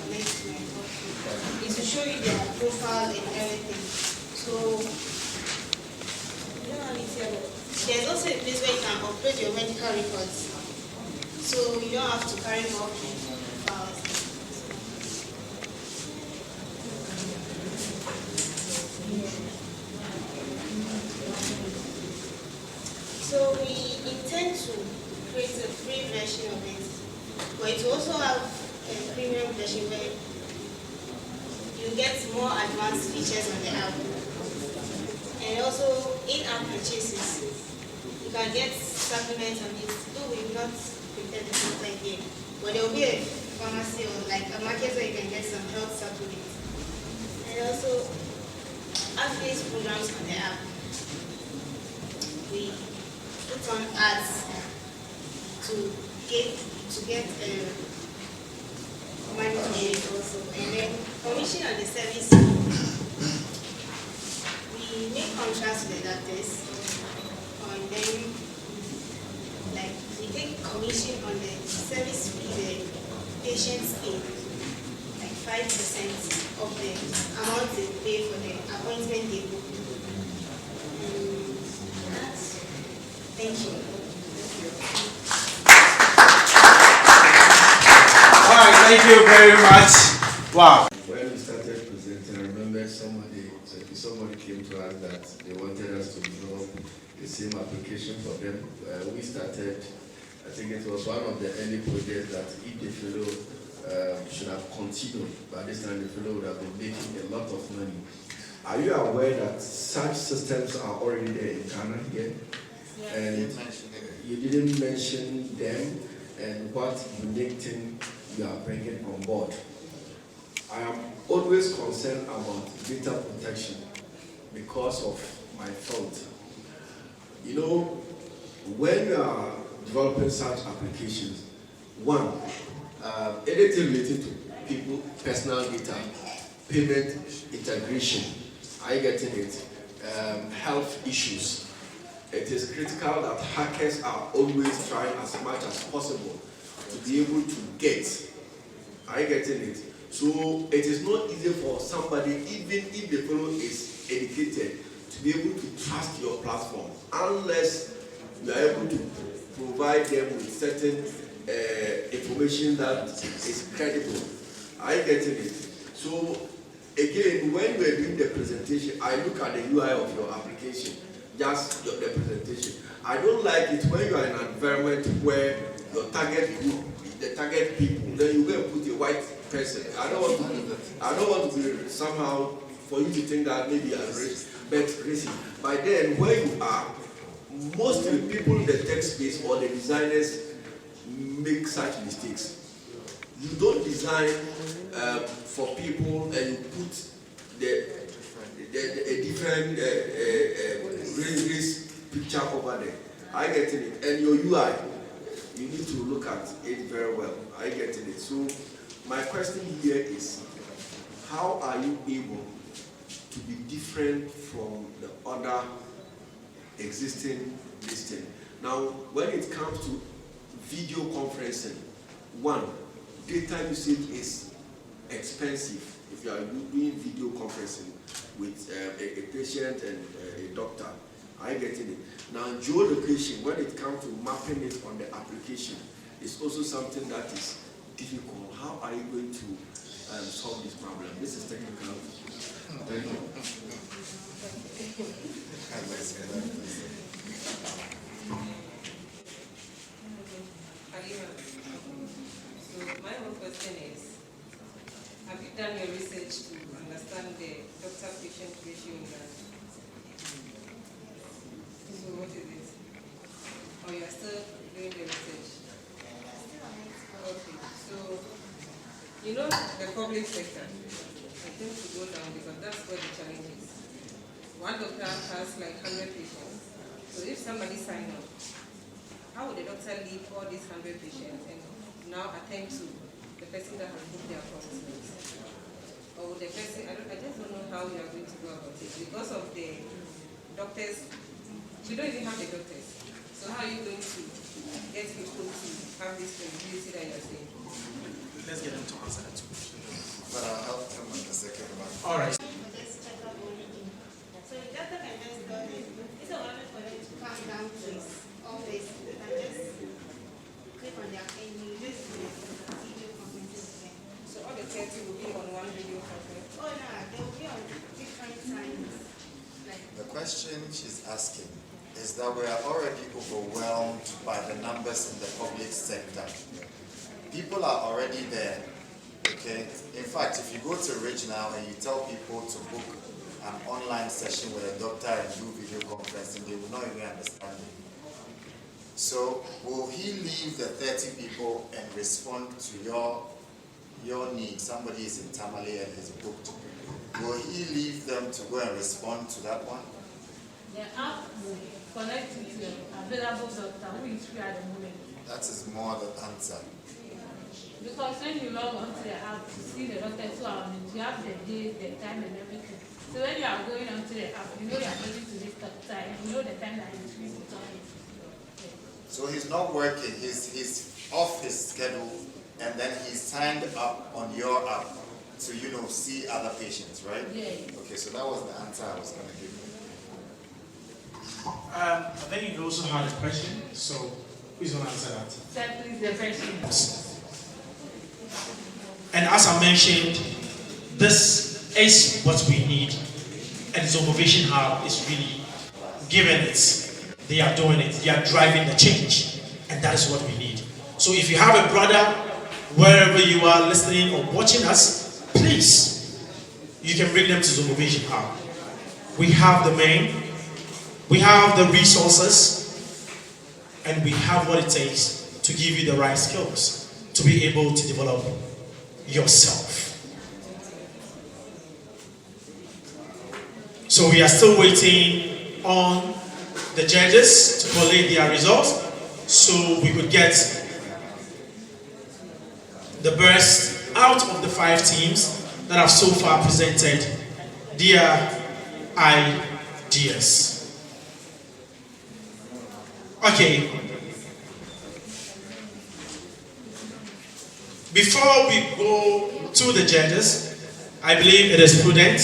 connect to and talk to. It will show you their profile and everything. So you don't have it here, but there's also a place where you can upload your medical records. So you don't have to carry more files. So we intend to create a free version of it, but it will also have a premium version where you get more advanced features on the app. And also in-app purchases, you can get supplements on it. Though we've not prepared the content here, but there will be a pharmacy or like a market where you can get some health supplements. And also, app-based programs on the app. We put on ads to get money from it also, and then commission on the service. We make contracts with the doctors, and then like we take commission on the service fee the patients pay, like 5% of the amount they pay for the appointment they book. Thank you. All right, thank you very much. Wow. When we started presenting, I remember somebody came to us that they wanted us to develop the same application for them. We started, I think it was one of the early projects that if the fellow should have continued, by this time the fellow would have been making a lot of money. Are you aware that such systems are already there in Ghana here? Yeah. And you didn't mention them and what unique thing you are bringing on board. I am always concerned about data protection because of my fault. You know, when you are developing such applications, one, anything related to people, personal data, payment integration, are you getting it? Health issues. It is critical that hackers are always trying as much as possible to be able to get. Are you getting it? So it is not easy for somebody, even if the fellow is educated, to be able to trust your platform unless you are able to provide them with certain information that is credible. Are you getting it? So again, when we are doing the presentation, I look at the UI of your application, just the presentation. I don't like it when you are in an environment where your target group, the target people, then you go and put a white person. I don't want to be somehow for you to think that maybe I'm racist. By then, where you are, most of the people in the tech space or the designers make such mistakes. You don't design for people and you put a different race picture over there. I get it. And your UI, you need to look at it very well. I get it. So my question here is, how are you able to be different from the other existing listing? Now, when it comes to video conferencing, one, data usage is expensive if you are doing video conferencing with a patient and a doctor. I get it. Now, geolocation, when it comes to mapping it on the application, is also something that is difficult. How are you going to solve this problem? This is technical. Thank you. So my own question is, have you done your research to understand the doctor-patient ratio in that? So what is it? Or you are still doing the research? Okay, so you know the public sector, I think to go down because that's where the challenge is. One doctor has like 100 patients. So if somebody signs up, how would the doctor leave all these 100 patients and now attend to the person that has booked their appointment? Or the person, I just don't know how you are going to go about it because of the doctors. We don't even have the doctors. So how are you going to get people to have this credibility that you're saying? Let's get them to answer that too. But I'll help them with the second one. All right. So the doctor can just tell them, it's a moment for them to come down to his office and just click on their and you just video conferences again. So all the 30 will be on one video conference? Oh no, they will be on different times. The question she's asking is that we are already overwhelmed by the numbers in the public sector. People are already there, okay? In fact, if you go to Ridge now and you tell people to book an online session with a doctor and do video conferencing, they will not even understand it. So, will he leave the 30 people and respond to your your need, somebody is in Tamale and is booked, will he leave them to go and respond to that one? The app will connect with the available doctor who is free at the moment. That is more the answer. Because when you log onto the app to see the doctors who are on it, you have the date, the time, and everything. So when you are going onto the app, you know you are going to this doctor, and you know the time that he's free to talk. So he's not working, he's off his schedule, and then he's signed up on your app to, you know, see other patients, right? Yeah. Okay, so that was the answer I was going to give you. I think you also had a question, so who's going to answer that? Sir, please, the question. And as I mentioned, this is what we need, and Zongo Vision Hub is really giving it. They are doing it. They are driving the change, and that is what we need. So if you have a brother, wherever you are listening or watching us, please, you can bring them to Zongo Vision Hub. We have the men, we have the resources, and we have what it takes to give you the right skills to be able to develop yourself. So we are still waiting on the judges to collate their results so we could get the best out of the 5 teams that have so far presented their ideas. Okay. Before we go to the judges, I believe it is prudent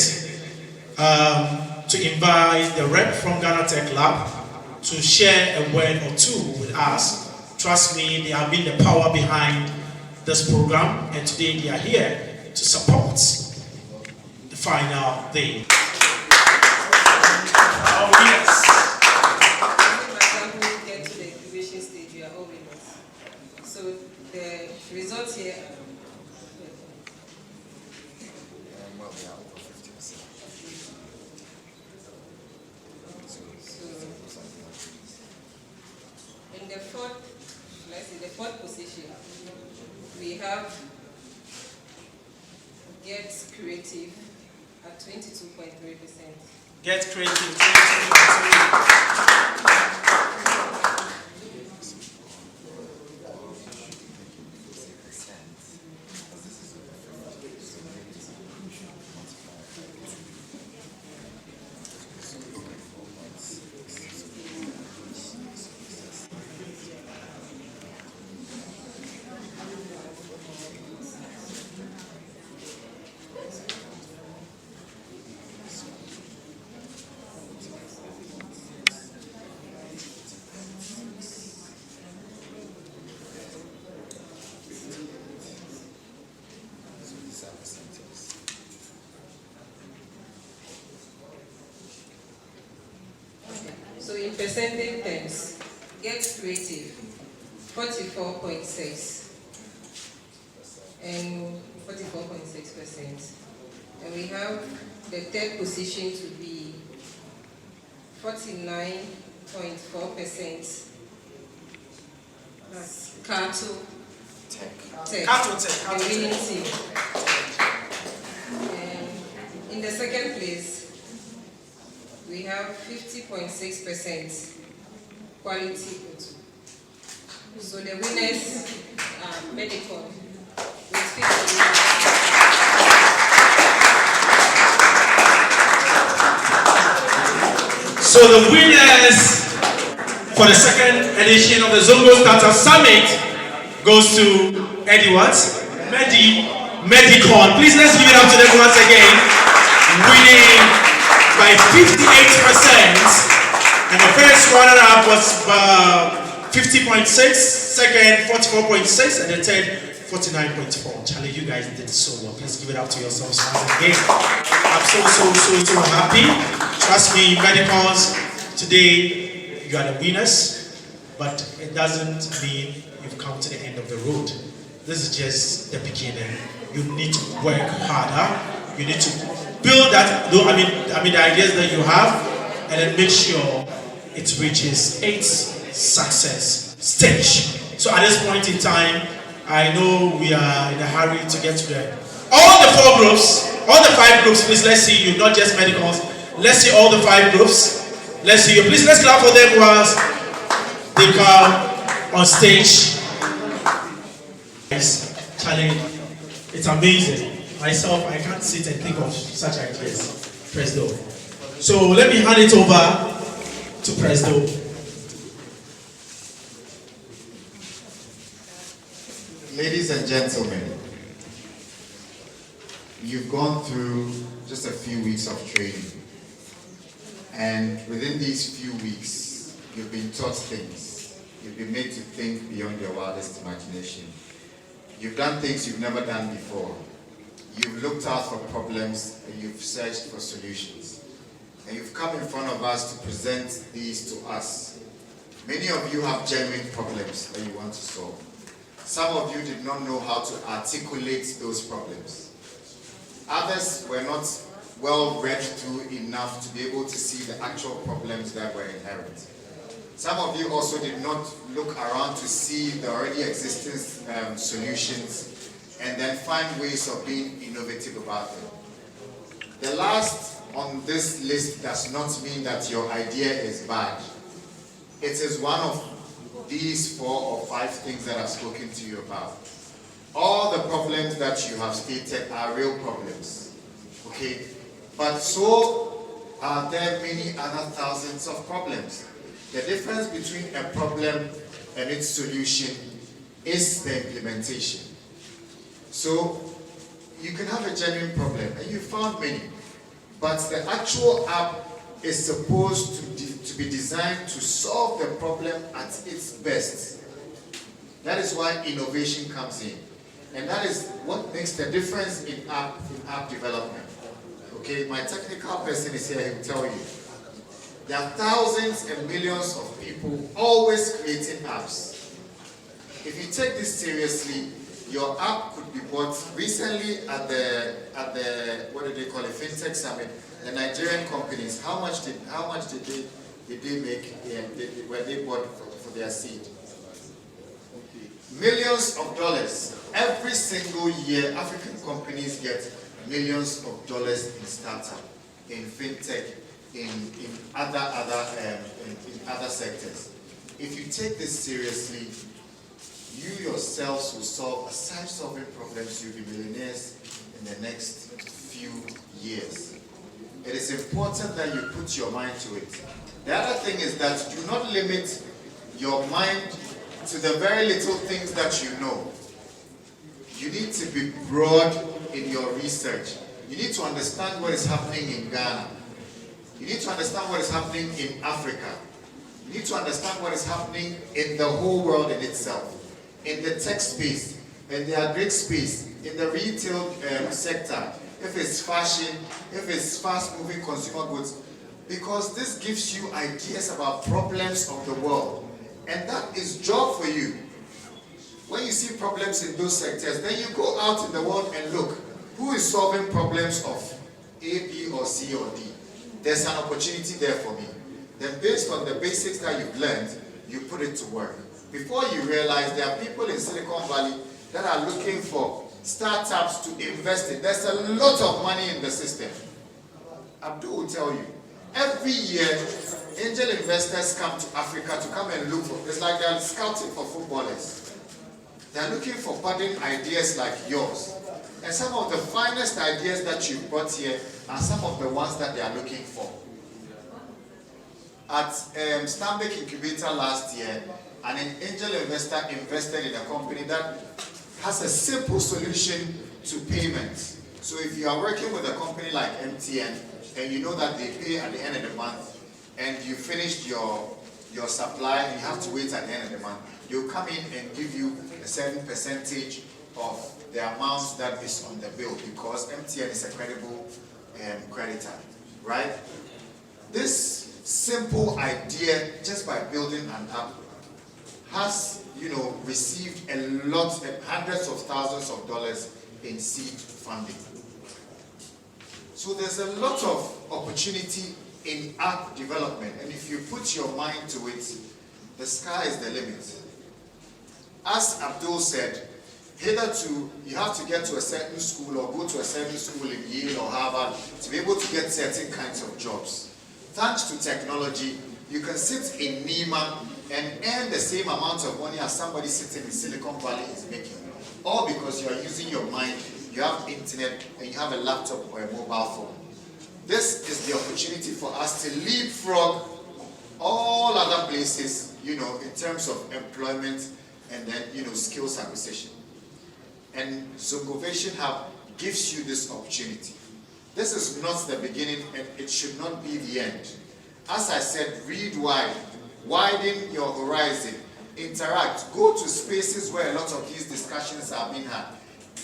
to invite the rep from Ghana Tech Lab to share a word or two with us. Trust me, they have been the power behind this program, and today they are here to support the final day. Oh yes. When we get to the incubation stage, we are all winners. So the results here. In the fourth position, we have Get Creative at 22.3%. Get Creative 22.3%. So in percentage terms, Get Creative, 44.6 and 44.6%. And we have the third position to be 49.4%. That's Kato Tech, the winning team. And in the second place, we have 50.6% quality O2. So the winners are Medical with 50%. So the winners for the second edition of the Zongo Startup Summit goes to Eddie what? Medicon. Please let's give it up to them once again. Winning by 58%. And the first runner-up was 50.6, second 44.6, and the third 49.4. Charlie, you guys did so well. Please give it up to yourselves once again. I'm so happy. Trust me, Medicals, today you are the winners, but it doesn't mean you've come to the end of the road. This is just the beginning. You need to work harder. You need to build that. I mean the ideas that you have, and then make sure it reaches its success stage. So at this point in time, I know we are in a hurry to get to there. All the 4 groups, all the 5 groups, please let's see you, not just medicals. Let's see all the 5 groups. Let's see you. Please let's clap for them whilst they come on stage. Charlie, it's amazing. Myself, I can't sit and think of such ideas. Presdo. So let me hand it over to Presdo. Ladies and gentlemen, you've gone through just a few weeks of training. And within these few weeks, you've been taught things. You've been made to think beyond your wildest imagination. You've done things you've never done before. You've looked out for problems and you've searched for solutions. And you've come in front of us to present these to us. Many of you have genuine problems that you want to solve. Some of you did not know how to articulate those problems. Others were not well read through enough to be able to see the actual problems that were inherent. Some of you also did not look around to see the already existing solutions and then find ways of being innovative about them. The last on this list does not mean that your idea is bad. It is one of these 4 or 5 things that I've spoken to you about. All the problems that you have stated are real problems, okay? But so are there many other thousands of problems. The difference between a problem and its solution is the implementation. So you can have a genuine problem, and you found many, but the actual app is supposed to be designed to solve the problem at its best. That is why innovation comes in. And that is what makes the difference in app development. Okay, my technical person is here, he will tell you. There are thousands and millions of people always creating apps. If you take this seriously, your app could be bought recently at the what do they call it, FinTech Summit. The Nigerian companies, how much did they make when they bought for their seed? Millions of dollars. Every single year, African companies get millions of dollars in startup, in fintech, in other sectors. If you take this seriously, you yourselves will solve, aside solving problems, you'll be millionaires in the next few years. It is important that you put your mind to it. The other thing is that do not limit your mind to the very little things that you know. You need to be broad in your research. You need to understand what is happening in Ghana. You need to understand what is happening in Africa. You need to understand what is happening in the whole world in itself. In the tech space, in the agri space, in the retail sector, if it's fashion, if it's fast-moving consumer goods, because this gives you ideas about problems of the world. And that is job for you. When you see problems in those sectors, then you go out in the world and look, who is solving problems of A, B, or C, or D? There's an opportunity there for me. Then based on the basics that you've learned, you put it to work. Before you realize, there are people in Silicon Valley that are looking for startups to invest in. There's a lot of money in the system. Abdul will tell you, every year, angel investors come to Africa to come and look for, it's like they're scouting for footballers. They're looking for budding ideas like yours. And some of the finest ideas that you brought here are some of the ones that they are looking for. At Stanbic Incubator last year, an angel investor invested in a company that has a simple solution to payment. So if you are working with a company like MTN and you know that they pay at the end of the month and you finished your supply and you have to wait at the end of the month, they'll come in and give you a certain percentage of the amount that is on the bill because MTN is a credible creditor, right? This simple idea, just by building an app, has, received a lot, hundreds of thousands of dollars in seed funding. So there's a lot of opportunity in app development, and if you put your mind to it, the sky is the limit. As Abdul said, Hitherto, you have to get to a certain school or go to a certain school in Yale or Harvard to be able to get certain kinds of jobs. Thanks to technology, you can sit in Nima and earn the same amount of money as somebody sitting in Silicon Valley is making. All because you are using your mind, you have internet, and you have a laptop or a mobile phone. This is the opportunity for us to leapfrog all other places, in terms of employment and then, skills acquisition. And Zongovation Hub gives you this opportunity. This is not the beginning and it should not be the end. As I said, read wide, widen your horizon, interact, go to spaces where a lot of these discussions are being had.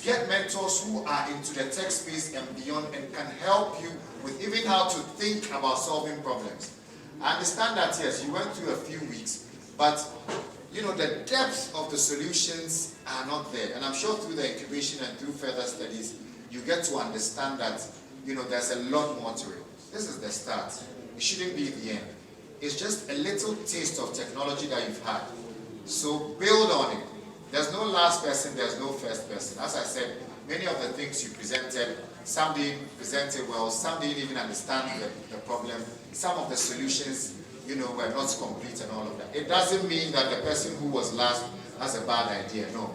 Get mentors who are into the tech space and beyond and can help you with even how to think about solving problems. I understand that, yes, you went through a few weeks, but the depth of the solutions are not there. And I'm sure through the incubation and through further studies, you get to understand that, there's a lot more to it. This is the start. It shouldn't be the end. It's just a little taste of technology that you've had. So build on it. There's no last person, there's no first person. As I said, many of the things you presented, some didn't present it well, some didn't even understand the problem. Some of the solutions, were not complete and all of that. It doesn't mean that the person who was last has a bad idea, no.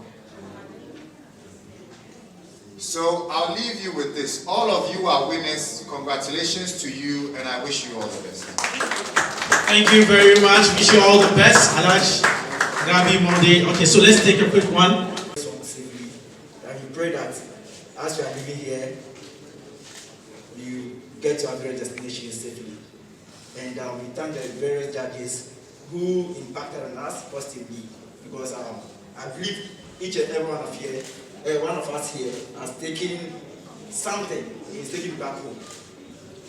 So I'll leave you with this. All of you are winners. Congratulations to you, and I wish you all the best. Thank you very much. Wish you all the best. Alaj, Gabi, Monday. Okay, so let's take a quick one. And we pray that as we are living here, you get to our great destination safely. And we thank the various judges who impacted on us positively, because I believe each and every one of us here has taken something, is taking back home.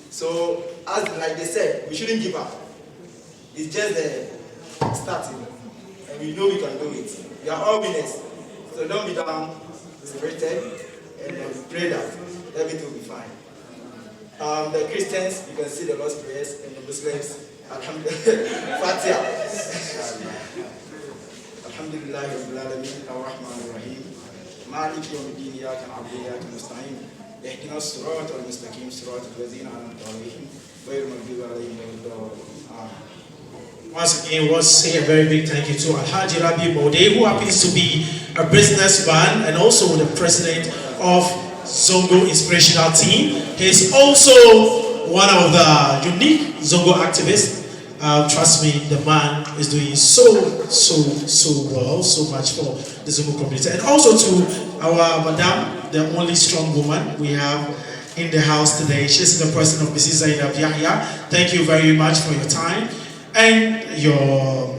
So, like they said, we shouldn't give up. It's just the starting, and we know we can do it. We are all winners, so don't be down, separated, and we pray that everything will be fine. The Christians, you can see the Lord's prayers, and the Muslims, Fatiha. Alhamdulillah, Rabbil Alameen, Ar-Rahman Ar-Rahim, Malik Yawmiddin, Iyyaka na'budu wa iyyaka nasta'in, Ihdina as-sirata al-mustaqim, sirata allazina an'amta alayhim, ghayril maghdubi alayhim waladdallin. Once again, we'll say a very big thank you to Alhaji Rabi Mode, who happens to be a businessman and also the president of Zongo Inspirational Team. He's also one of the unique Zongo activists. Trust me, the man is doing so well, so much for the Zongo community. And also to our madam, the only strong woman we have in the house today. She's the person of Mrs. Zainab Yahya. Thank you very much for your time and your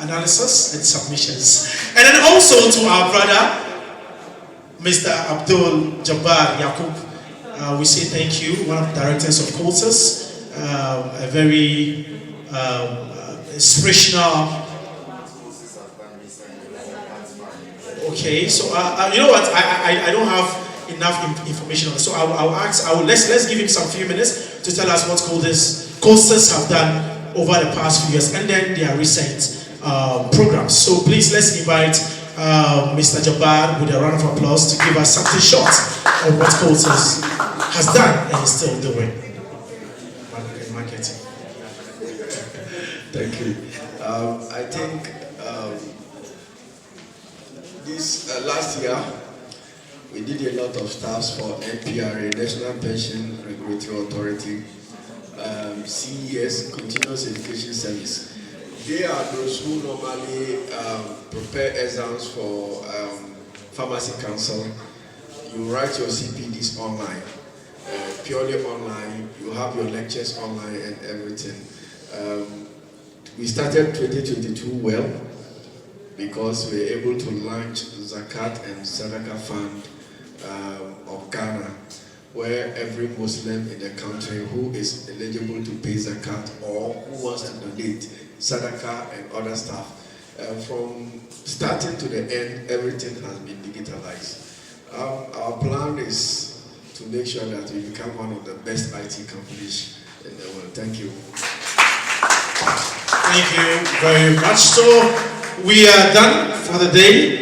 analysis and submissions. And then also to our brother, Mr. Abdul Jabbar Yakub, we say thank you, one of the directors of COSAS, a very inspirational. Okay, so you know what? I don't have enough information on it, so let's give him some few minutes to tell us what COSAS have done over the past few years, and then their recent programs. So please, let's invite Mr. Jabbar with a round of applause to give us something short of what COSAS has done and is still doing. Marketing. Thank you. I think this last year we did a lot of stuff for NPRA, National Pension Regulatory Authority, CES, Continuous Education Service. They are those who normally prepare exams for Pharmacy Council. You write your CPDs online, purely online. You have your lectures online and everything. We started 2022 well because we were able to launch Zakat and Sadaqah Fund of Ghana, where every Muslim in the country who is eligible to pay Zakat or who wants to donate Sadaqah and other stuff, from starting to the end, everything has been digitalized. Our plan is to make sure that we become one of the best IT companies in the world. Thank you. Thank you very much. So we are done for the day.